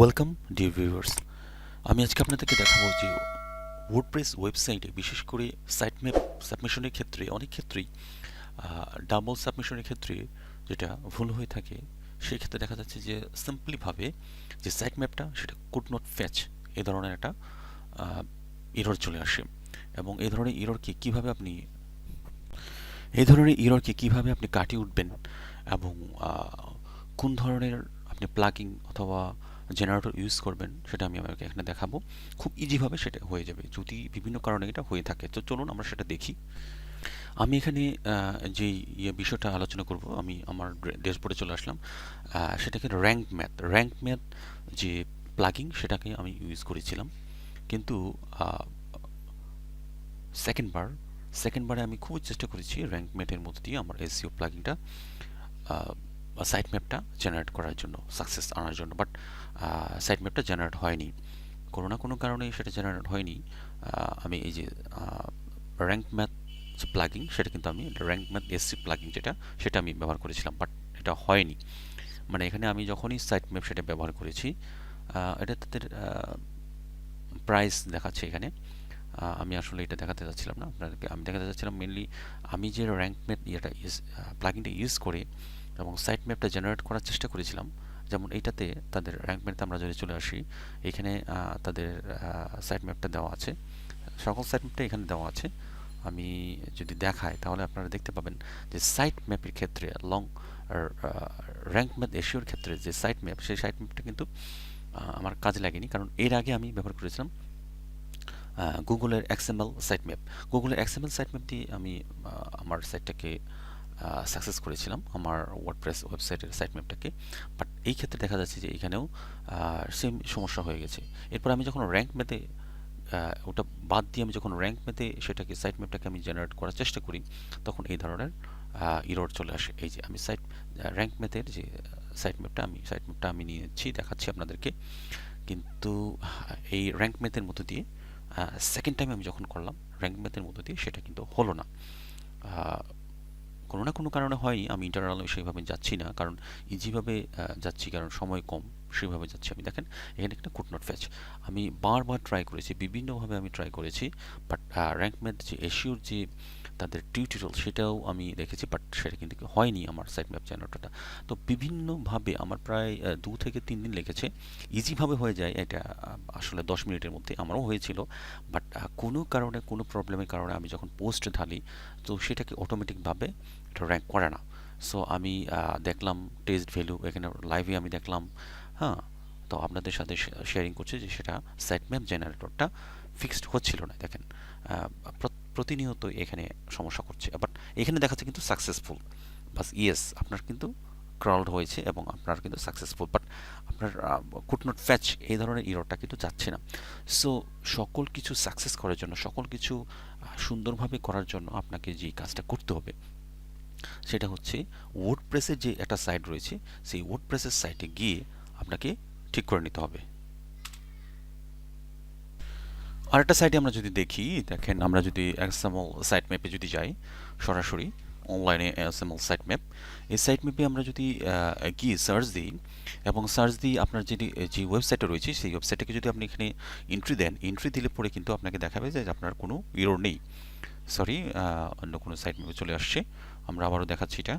Welcome dear viewers. আমি আজকে আপনাদেরকে দেখাবো যে ওয়ার্ডপ্রেস ওয়েবসাইটে বিশেষ করে সাইটম্যাপ সাবমিশনের ক্ষেত্রে অনেক ক্ষেত্রেই ডাবল সাবমিশনের ক্ষেত্রে যেটা ভুল হয়ে থাকে সেই ক্ষেত্রে দেখা যাচ্ছে যে সিম্পলিভাবে যে সাইট ম্যাপটা সেটা কুড নট ফ্যাচ এই ধরনের একটা এরর চলে আসে। এবং এই ধরনের এররকে কিভাবে আপনি কাটিয়ে উঠবেন এবং কোন ধরনের আপনি প্লাগইন অথবা জেনারেটর ইউজ করবেন সেটা আমি আপনাকে এখানে দেখাবো। খুব ইজিভাবে সেটা হয়ে যাবে যদি বিভিন্ন কারণে এটা হয়ে থাকে। তো চলুন আমরা সেটা দেখি। আমি এখানে যে বিষয়টা আলোচনা করব, আমি আমার ড্যাশবোর্ডে চলে আসলাম। সেটাকে র্যাঙ্ক ম্যাথ যে প্লাগইন সেটাকে আমি ইউজ করেছিলাম, কিন্তু সেকেন্ডবার সেকেন্ডবারে আমি খুব চেষ্টা করেছি র্যাঙ্ক ম্যাথের মধ্যে দিয়ে আমার এসইও প্লাগইনটা সাইট ম্যাপটা জেনারেট করার জন্য, সাকসেস আনার জন্য। বাট সাইট ম্যাপটা জেনারেট হয়নি, কোনো না কোনো কারণে সেটা জেনারেট হয়নি। আমি এই যে র্যাঙ্ক ম্যাথ যে প্লাগইন সেটা কিন্তু আমি র্যাঙ্ক ম্যাথ এসসি প্লাগইন সেটা আমি ব্যবহার করেছিলাম, বাট এটা হয়নি। মানে এখানে আমি যখনই সাইট ম্যাপ সেটা ব্যবহার করেছি, এটা তাদের প্রাইস দেখাচ্ছে এখানে। আমি আসলে এটা দেখাতে যাচ্ছিলাম না আপনাদেরকে, আমি দেখাতে যাচ্ছিলাম মেনলি আমি যে র্যাঙ্ক ম্যাপ প্লাগইনটা ইউজ করে এবং সাইট ম্যাপটা জেনারেট করার চেষ্টা করেছিলাম। যেমন এইটাতে তাদের র্যাঙ্ক ম্যাপতে আমরা যদি চলে আসি, এখানে তাদের সাইট ম্যাপটা দেওয়া আছে, সকল সাইট ম্যাপটা এখানে দেওয়া আছে। আমি যদি দেখাই তাহলে আপনারা দেখতে পাবেন যে সাইট ম্যাপের ক্ষেত্রে র্যাঙ্ক ম্যাপ এশিওর ক্ষেত্রে যে সাইট ম্যাপ, সেই সাইট ম্যাপটা কিন্তু আমার কাজে লাগেনি, কারণ এর আগে আমি ব্যবহার করেছিলাম গুগলের এক্সএমএল সাইট ম্যাপ। গুগলের এক্সএমএল সাইট ম্যাপ দিয়ে আমি আমার সাইটটাকে সাকসেস করেছিলাম, আমার ওয়ার্ডপ্রেস ওয়েবসাইটের সাইট ম্যাপটাকে। বাট এই ক্ষেত্রে দেখা যাচ্ছে যে এখানেও সেম সমস্যা হয়ে গেছে। এরপর আমি যখন র্যাঙ্ক ম্যাপে ওটা বাদ দিয়ে আমি যখন র্যাঙ্ক ম্যাপে সেটাকে সাইট ম্যাপটাকে আমি জেনারেট করার চেষ্টা করি, তখন এই ধরনের ইরর চলে আসে। এই যে আমি র্যাঙ্ক ম্যাপের যে সাইট ম্যাপটা আমি নিয়েছি, দেখাচ্ছি আপনাদেরকে। কিন্তু এই র্যাঙ্ক ম্যাথের মধ্য দিয়ে সেকেন্ড টাইম আমি যখন করলাম র্যাঙ্ক ম্যাথের মধ্য দিয়ে সেটা কিন্তু হলো না। কোনো না কোনো কারণে হয়, আমি ইন্টারনাল সেইভাবে যাচ্ছি না, কারণ ইজিভাবে যাচ্ছি, কারণ সময় কম, সেইভাবে যাচ্ছি আমি। দেখেন এখানে একটা কুড নট ফ্যাচ, আমি বারবার ট্রাই করেছি, বিভিন্নভাবে আমি ট্রাই করেছি, বাট র্যাঙ্ক ম্যাথ যে এশিওর যে তাদের টিউটোরিয়াল সেটাও আমি দেখেছি, বাট সেটা কিন্তু হয়নি আমার সাইট ম্যাপ জেনারেটরটা। তো বিভিন্নভাবে আমার প্রায় 2 থেকে 3 দিন লেগেছে। ইজিভাবে হয়ে যায় এটা আসলে 10 মিনিটের মধ্যে, আমারও হয়েছিল। বাট কোনো কারণে, কোনো প্রবলেমের কারণে আমি যখন পোস্ট ঢালি, তো সেটাকে অটোমেটিকভাবে এটা র্যাঙ্ক করে না। সো আমি দেখলাম টেস্ট ভ্যালু এখানে লাইভে আমি দেখলাম। হ্যাঁ, তো আপনাদের সাথে শেয়ারিং করছি যে সেটা সাইট ম্যাপ জেনারেটরটা ফিক্সড হচ্ছিল না। দেখেন প্রতিনিয়ত এখানে সমস্যা করছে, বাট এখানে দেখাচ্ছে কিন্তু সাকসেসফুল। বাস ইয়েস, আপনার কিন্তু ক্রাউড হয়েছে এবং আপনার কিন্তু সাকসেসফুল, বাট আপনার কুড নট ফ্যাচ এই ধরনের ইররটা কিন্তু যাচ্ছে না। সো সকল কিছু সাকসেস করার জন্য, সকল কিছু সুন্দরভাবে করার জন্য আপনাকে যে কাজটা করতে হবে সেটা হচ্ছে ওয়ার্ডপ্রেসের যে একটা সাইট রয়েছে, সেই ওয়ার্ডপ্রেসের সাইটে গিয়ে আপনাকে ঠিক করে নিতে হবে। আরেকটা সাইটে আমরা যদি দেখি, দেখেন আমরা যদি এক্সএমএল সাইট ম্যাপে যদি যাই, সরাসরি অনলাইনে এক্সএমএল সাইট ম্যাপ, এই সাইট ম্যাপে আমরা যদি গিয়ে সার্চ দিই এবং সার্চ দিয়ে আপনার যে ওয়েবসাইটটা রয়েছে সেই ওয়েবসাইটটাকে যদি আপনি এখানে এন্ট্রি দেন, এন্ট্রি দিলে পরে কিন্তু আপনাকে দেখাবে যে আপনার কোনো এরর নেই। সরি, অন্য কোনো সাইট ম্যাপে চলে আসছে, আমরা আবারও দেখাচ্ছি এটা।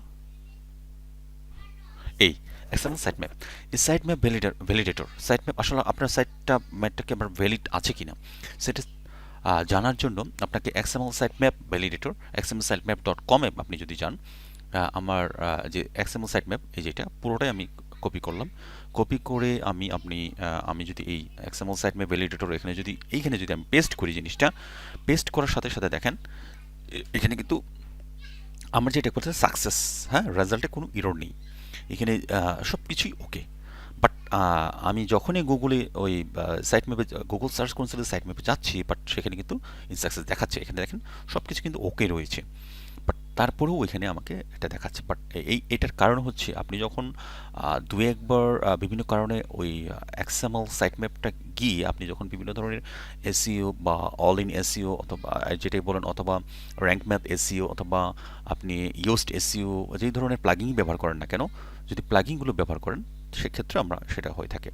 এই এক্সএমএল সাইট ম্যাপ, এই sitemap validator sitemap, আসলে আপনার ম্যাপটাকে আবার ভ্যালিড আছে কিনা সেটা জানার জন্য আপনাকে XML sitemap validator xmlsitemap.com এ আপনি যদি যান, আমার যে এক্সএমএল সাইট ম্যাপ এই যেটা পুরোটাই আমি কপি করলাম। কপি করে আমি যদি এই এক্সএমএল সাইট ম্যাপ ভ্যালিডেটর এইখানে যদি আমি পেস্ট করি, জিনিসটা পেস্ট করার সাথে সাথে দেখেন এখানে কিন্তু আমার যেটা করছে সাকসেস। হ্যাঁ, রেজাল্টে কোনো ইরর নেই, এখানে সব কিছুই ওকে। বাট আমি যখনই গুগলে ওই সাইট ম্যাপে গুগল সার্চ কনসোলে সাইট ম্যাপে যাচ্ছি, বাট সেখানে কিন্তু ইনসাকসেস দেখাচ্ছে। এখানে দেখেন সব কিছু কিন্তু ওকে রয়েছে, বাট তারপরেও ওইখানে আমাকে এটা দেখাচ্ছে। বাট এটার কারণ হচ্ছে আপনি যখন দু একবার বিভিন্ন কারণে ওই এক্সএমএল সাইট ম্যাপটা গিয়ে আপনি যখন বিভিন্ন ধরনের এসইও বা অল ইন এসইও অথবা যেটাই বলেন, অথবা র্যাঙ্ক ম্যাথ এসইও, অথবা আপনি ইয়োস্ট এসইও, যেই ধরনের প্লাগিং ব্যবহার করেন না কেন, যদি প্লাগিংগুলো ব্যবহার করেন সেক্ষেত্রে আমরা সেটা হয়ে থাকে।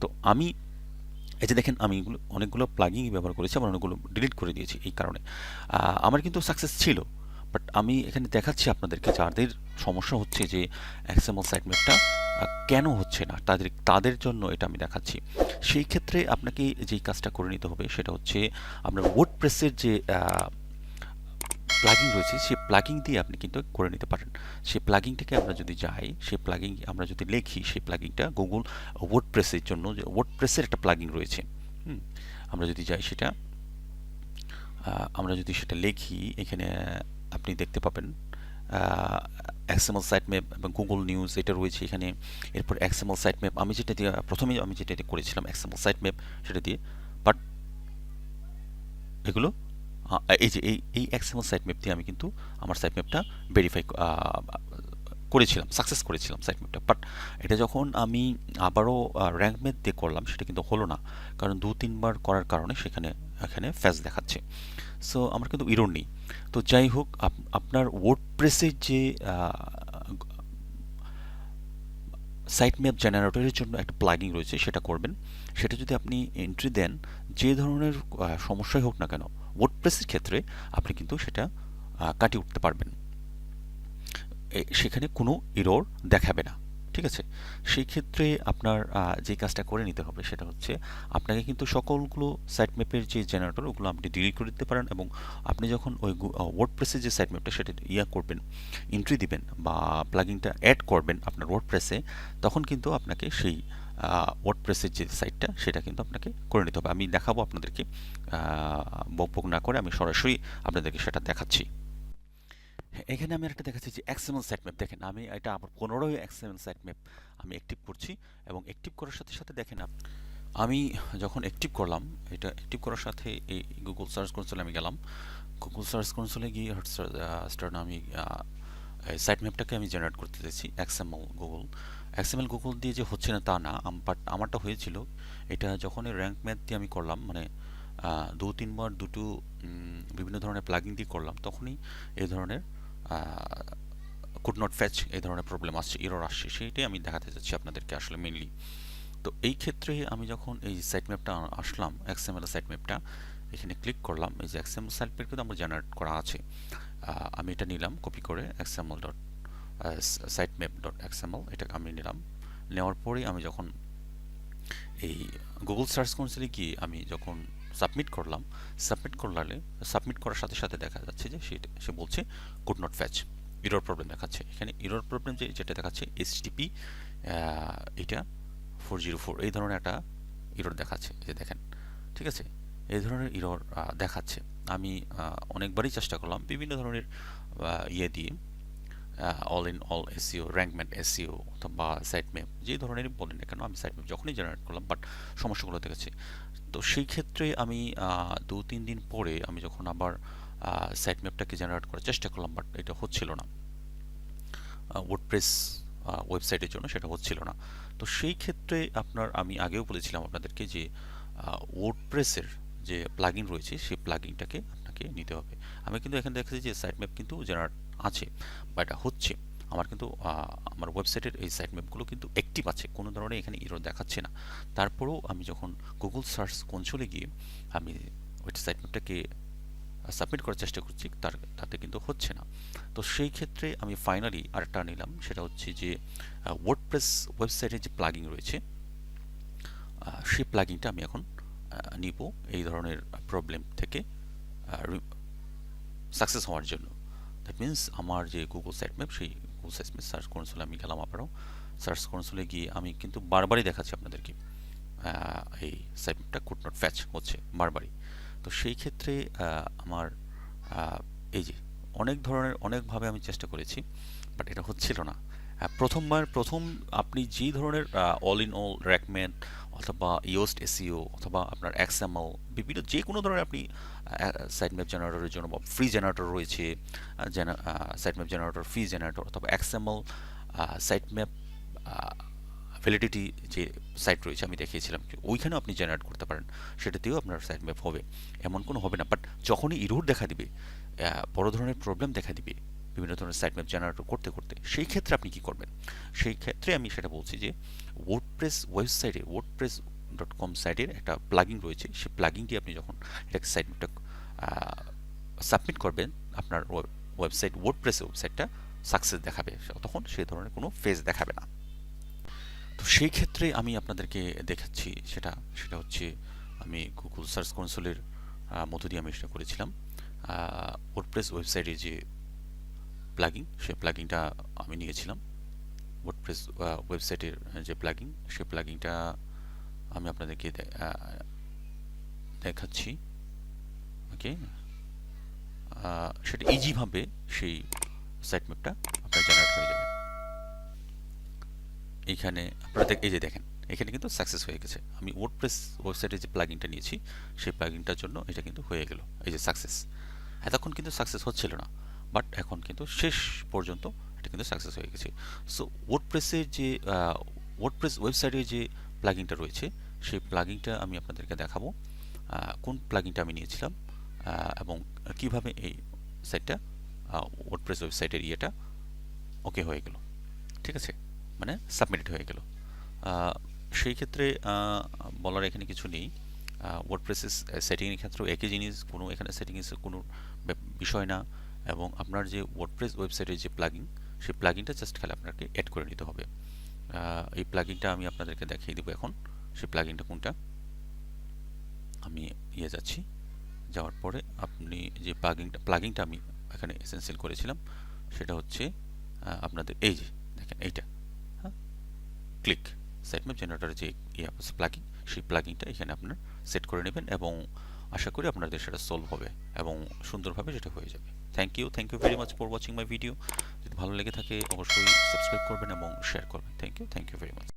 তো আমি এই যে দেখেন আমি অনেকগুলো প্লাগিনই ব্যবহার করেছি, আবার অনেকগুলো ডিলিট করে দিয়েছি এই কারণে। আমার কিন্তু সাকসেস ছিল, বাট আমি এখানে দেখাচ্ছি আপনাদেরকে যাদের সমস্যা হচ্ছে যে এক্সএমএল সাইটম্যাপটা কেন হচ্ছে না, তাদের জন্য এটা আমি দেখাচ্ছি। সেই ক্ষেত্রে আপনাকে যেই কাজটা করে নিতে হবে সেটা হচ্ছে আপনার ওয়ার্ডপ্রেসের যে প্লাগিং রয়েছে সেই প্লাগিং দিয়ে আপনি কিন্তু করে নিতে পারেন। সেই প্লাগিংটাকে আমরা যদি যাই, সেই প্লাগিং আমরা যদি লিখি, সেই প্লাগিংটা গুগল ওয়ার্ডপ্রেসের জন্য যে ওয়ার্ডপ্রেসের একটা প্লাগিং রয়েছে, হুম, আমরা যদি যাই সেটা, আমরা যদি সেটা লিখি এখানে আপনি দেখতে পাবেন এক্সএমএল সাইট ম্যাপ এবং গুগল নিউজ এটা রয়েছে এখানে। এরপর এক্সএমএল সাইট ম্যাপ আমি যেটা দিয়ে প্রথমে আমি যেটা দিয়ে করেছিলাম এক্সএমএল সাইট ম্যাপ সেটা দিয়ে, বাট এগুলো এই যে এই এক্সএমএল সাইট ম্যাপ দিয়ে আমি কিন্তু আমার সাইট ম্যাপটা ভেরিফাই করেছিলাম, সাকসেস করেছিলাম সাইট ম্যাপটা। বাট এটা যখন আমি আবারও র্যাঙ্ক ম্যাপ দিয়ে করলাম সেটা কিন্তু হলো না, কারণ 2-3 বার করার কারণে এখানে ফ্যাচ দেখাচ্ছে। সো আমার কিন্তু ইরর নেই। তো যাই হোক, আপনার ওয়ার্ডপ্রেসের যে সাইট ম্যাপ জেনারেটরের জন্য একটা প্লাগিং রয়েছে সেটা করবেন। সেটা যদি আপনি এন্ট্রি দেন, যে ধরনের সমস্যাই হোক না কেন ওয়ার্ডপ্রেসের ক্ষেত্রে আপনি কিন্তু সেটা কাটিয়ে উঠতে পারবেন, সেখানে কোনো এরর দেখাবে না। ঠিক আছে? সেই ক্ষেত্রে আপনার যে কাজটা করে নিতে হবে সেটা হচ্ছে আপনাকে কিন্তু সকলগুলো সাইট ম্যাপের যে জেনারেটর ওগুলো আপনি ডিলিট করে দিতে পারেন, এবং আপনি যখন ওই ওয়ার্ডপ্রেসের যে সাইট ম্যাপটা সেটা করবেন, এন্ট্রি দিবেন বা প্লাগিংটা অ্যাড করবেন আপনার ওয়ার্ডপ্রেসে, তখন কিন্তু আপনাকে সেই ওয়ার্ডপ্রেসের যে সাইটটা সেটা কিন্তু আপনাকে করে নিতে হবে। আমি দেখাবো আপনাদেরকে, বকবক না করে আমি সরাসরি আপনাদেরকে সেটা দেখাচ্ছি। এখানে আমি একটা দেখাচ্ছি যে এক্সএমএল সাইট ম্যাপ। দেখেন আমি এটা আবার 15 এক্সএমএল সাইট ম্যাপ আমি অ্যাক্টিভ করছি, এবং অ্যাক্টিভ করার সাথে সাথে দেখেন আমি যখন অ্যাক্টিভ করলাম, এটা অ্যাক্টিভ করার সাথে এই গুগল সার্চ কনসোলে আমি গেলাম। গুগল সার্চ কনসোলে গিয়ে স্টার্ট আমি সাইট ম্যাপটাকে আমি জেনারেট করতে চাইছি এক্সএমএল গুগল দিয়ে যে হচ্ছে না তা না, বাট আমারটা হয়েছিল। এটা যখন এই র্যাঙ্ক ম্যাথ দিয়ে আমি করলাম, মানে 2-3 বার দুটো বিভিন্ন ধরনের প্লাগিং দিয়ে করলাম, তখনই এই ধরনের কুড নট ফ্যাচ এই ধরনের প্রবলেম আসছে, এরর আসছে। সেইটাই আমি দেখাতে চাচ্ছি আপনাদেরকে আসলে মেইনলি। তো এই ক্ষেত্রে আমি যখন এই সাইট ম্যাপটা আসলাম, এক্সএমএল সাইট ম্যাপটা এখানে ক্লিক করলাম, এই যে এক্সএমএল সাইট ম্যাপ কিন্তু আমার জেনারেট করা আছে। আমি এটা নিলাম কপি করে XML dot sitemap dot XML, এটা আমি নিলাম। নেওয়ার পরেই আমি যখন এই গুগল সার্চ কনসোলে গিয়ে আমি যখন সাবমিট করলাম, সাবমিট করার সাথে সাথে দেখা যাচ্ছে যে সে বলছে কুড নট ফ্যাচ, এরর প্রবলেম দেখাচ্ছে। এখানে এরর প্রবলেম যেটা দেখাচ্ছে এইচটিপি এটা 404 এই ধরনের একটা এরর দেখাচ্ছে, এই যে দেখেন। ঠিক আছে? এই ধরনের এরর দেখাচ্ছে। আমি অনেকবারই চেষ্টা করলাম বিভিন্ন ধরনের ইয়ে দিয়ে, all in all SEO, Rank Math SEO অথবা সাইট ম্যাপ, যে ধরনেরই বলেন না কেন, আমি সাইট ম্যাপ যখনই জেনারেট করলাম বাট সমস্যাগুলো দেখেছি। তো সেই ক্ষেত্রে আমি 2-3 দিন পরে আমি যখন আবার সাইট ম্যাপটাকে জেনারেট করার চেষ্টা করলাম, বাট এটা হচ্ছিল না, ওয়ার্ডপ্রেস ওয়েবসাইটের জন্য সেটা হচ্ছিল না। তো সেই ক্ষেত্রে আমি আগেও বলেছিলাম আপনাদেরকে যে ওয়ার্ডপ্রেসের যে প্লাগইন রয়েছে সেই প্লাগইনটাকে আপনাকে নিতে হবে। আমি কিন্তু এখানে দেখেছি যে সাইট ম্যাপ কিন্তু জেনারেট আছে বা এটা হচ্ছে, আমার কিন্তু আমার ওয়েবসাইটের এই সাইট ম্যাপগুলো কিন্তু অ্যাক্টিভ আছে, কোনো ধরনের এখানে এরর দেখাচ্ছে না। তারপরেও আমি যখন গুগল সার্চ কনসোলে গিয়ে আমি ওই সাইট ম্যাপটাকে সাবমিট করার চেষ্টা করছি, তাতে কিন্তু হচ্ছে না। তো সেই ক্ষেত্রে আমি ফাইনালি আরেকটা নিলাম, সেটা হচ্ছে যে ওয়ার্ডপ্রেস ওয়েবসাইটের যে প্লাগিং রয়েছে সেই প্লাগিংটা আমি এখন নিব এই ধরনের প্রবলেম থেকে সাকসেস হওয়ার জন্য। দ্যাট মিন্স আমার যে গুগল সাইট ম্যাপ, সেই গুগল সাইট ম্যাপ সার্চ কনসোলে আমি গেলাম, আবারও সার্চ কনসোলে গিয়ে আমি কিন্তু বারবারই দেখাচ্ছি আপনাদেরকে এই সাইট ম্যাপটা কুড নট ফ্যাচ হচ্ছে বারবারই। তো সেই ক্ষেত্রে আমার এই যে অনেকভাবে আমি চেষ্টা করেছি, বাট এটা হচ্ছিল না। প্রথম আপনি যে ধরনের অল ইন অল র্যাকম্যান অথবা ইয়োস্ট এসইও অথবা আপনার এক্সএমএল বিভিন্ন যে কোনো ধরনের আপনি সাইট ম্যাপ জেনারেটরের জন্য বা ফ্রি জেনারেটর রয়েছে, sitemap generator, free generator অথবা এক্সএমএল সাইট ম্যাপ ভ্যালিডিটি যে সাইট রয়েছে আমি দেখিয়েছিলাম, ওইখানেও আপনি জেনারেট করতে পারেন, সেটাতেও আপনার সাইট ম্যাপ হবে, এমন কোনো হবে না। বাট যখনই ইরর দেখা দিবে, বড় ধরনের প্রবলেম দেখা দিবে বিভিন্ন ধরনের সাইট ম্যাপ জেনারেট করতে সেই ক্ষেত্রে আপনি কি করবেন? সেই ক্ষেত্রে আমি সেটা বলছি যে ওয়ার্ডপ্রেস.কম সাইটের একটা প্লাগইন রয়েছে, সেই প্লাগইনটি আপনি যখন এটাকে সাইটম্যাপটা সাবমিট করবেন, আপনার ওয়ার্ডপ্রেসের ওয়েবসাইটটা সাকসেস দেখাবে, তখন সেই ধরনের কোনো ফেজ দেখাবে না। তো সেই ক্ষেত্রে আমি আপনাদেরকে দেখাচ্ছি, সেটা হচ্ছে আমি গুগল সার্চ কনসোলের মধ্য দিয়ে আমি সেটা করেছিলাম। ওয়ার্ডপ্রেস ওয়েবসাইটের যে প্লাগইন, সেই প্লাগইনটা আমি নিয়েছিলাম। ওয়ার্ডপ্রেস ওয়েবসাইটের যে প্লাগইন, সেই প্লাগইনটা আমি আপনাদেরকে দেখাচ্ছি। ওকে, সেটা ইজিভাবে সেই সাইট ম্যাপটা আপনার জেনারেট হয়ে যাবে। এইখানে আপনারা এই যে দেখেন, এখানে কিন্তু সাকসেস হয়ে গেছে। আমি ওয়ার্ডপ্রেস ওয়েবসাইটের যে প্লাগইনটা নিয়েছি, সেই প্লাগইনটার জন্য এটা কিন্তু হয়ে গেল, এই যে সাকসেস। এতক্ষণ কিন্তু সাকসেস হচ্ছিল না, বাট এখন কিন্তু শেষ পর্যন্ত এটা কিন্তু সাকসেস হয়ে গেছে। সো ওয়ার্ডপ্রেসের যে ওয়ার্ডপ্রেস ওয়েবসাইটের যে প্লাগইনটা রয়েছে, সেই প্লাগইনটা আমি আপনাদেরকে দেখাবো, কোন প্লাগইনটা আমি নিয়েছিলাম এবং কিভাবে এই সাইটটা ওয়ার্ডপ্রেস ওয়েবসাইটের ইয়েটা ওকে হয়ে গেল, ঠিক আছে, মানে সাবমিটেড হয়ে গেল। সেই ক্ষেত্রে বলার এখানে কিছু নেই। ওয়ার্ডপ্রেসের সেটিংয়ের ক্ষেত্রেও একই জিনিস, কোনো এখানে সেটিংসের কোনো বিষয় না। এবং আপনার যে ওয়ার্ডপ্রেস ওয়েবসাইটের যে প্লাগইন, সেই প্লাগইনটা জাস্ট খালি আপনাকে অ্যাড করে নিতে হবে। এই প্লাগইনটা আমি আপনাদেরকে দেখিয়ে দেবো এখন। সেই প্লাগইনটা কোনটা, আমি যাচ্ছি, যাওয়ার পরে আপনি যে প্লাগইনটা আমি এখানে এসেনশিয়াল করেছিলাম, সেটা হচ্ছে আপনাদের এই যে দেখেন এইটা, হ্যাঁ, ক্লিক সাইটম্যাপ জেনারেটরের যে প্লাগইন, সেই প্লাগইনটা এখানে আপনার সেট করে নেবেন এবং আশা করি আপনাদের সেটা সলভ হবে এবং সুন্দরভাবে সেটা হয়ে যাবে। Thank you very much for watching my video. যদি ভালো লেগে থাকে অবশ্যই সাবস্ক্রাইব করবেন এবং শেয়ার করবেন। Thank you very much.